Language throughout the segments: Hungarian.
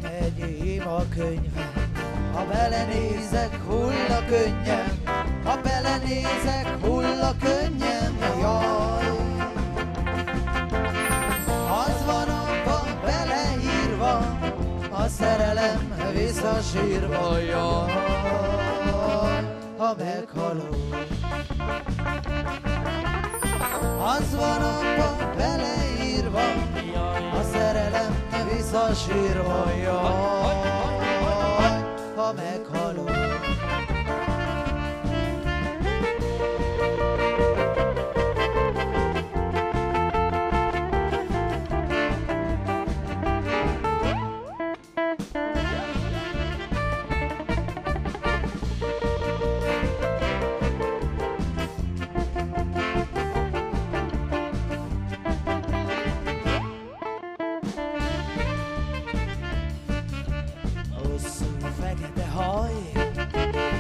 nekem egy ima könyvem. Ha belenézek, hull a könnyem, ha belenézek, hull a könnyem, jaj. Az van abban beleírva, a szerelem visszasírva, jaj. Ha meghalok, az van abban beleírva, a szerelem visszasírva, jaj. Ha meghalok.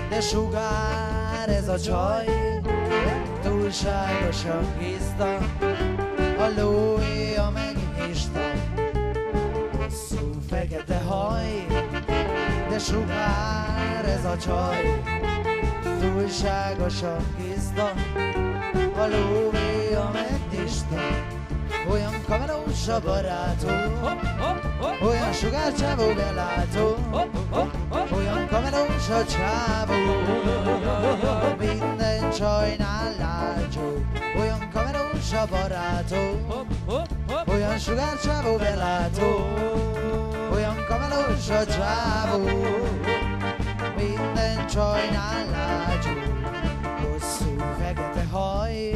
De sugár ez a csaj, túlságosan hiszta, a lóéja megnyista. Hosszú fekete haj, de sugár ez a csaj, túlságosan hiszta, a lóéja megnyista. Olyan kamerós a barátom, olyan sugárcsávó belátó, olyan kamerós a csávó, minden csajnál látszó. Olyan kamerós a barátom, olyan sugárcsávó belátó, olyan kamerós a csávó, minden csajnál látszó. Hosszú fekete haj,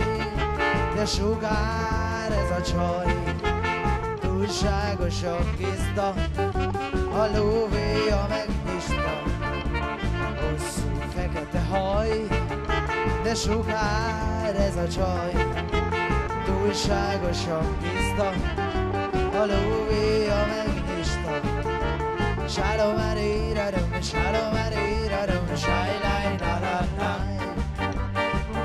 de sugár ez a csaj, túlságosan tiszta, a lóvéja megtiszta. Hosszú fekete haj, de sugár ez a csaj, túlságosan tiszta, a lóvéja megtiszta. Shalom-a-ri-ra-dum, shalom-a-ri-ra-dum, shai-lai-la-la-lai.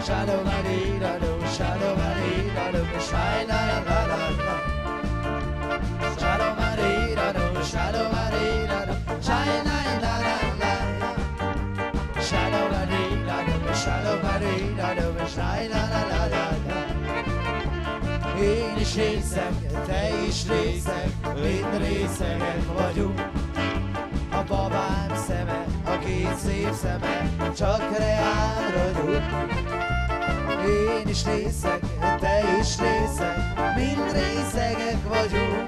Shalom-a-ri-ra-dum, shalom-a-ri-ra-dum, shai-lai-la-la-lai. Shalom-a-ri-ra-dum, shalom-a-ri-ra-dum, shai-lai-la-la-lai. Shalom-a-ri-ra-dum, shalom-a-ri-ra-dum, shai-la-la-la-lai. Én is részeg, te is részeg, mind részegek vagyunk. A babám szeme, a két szép szeme, csak reál ragyog. Én is részeg, te is részeg, mind részegek vagyunk.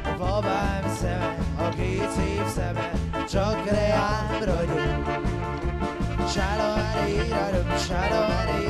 A babám szeme, a két szép szeme, csak reál ragyog. Shalom-a-ri-ra-dum, shalom-a-ri-ra-dum,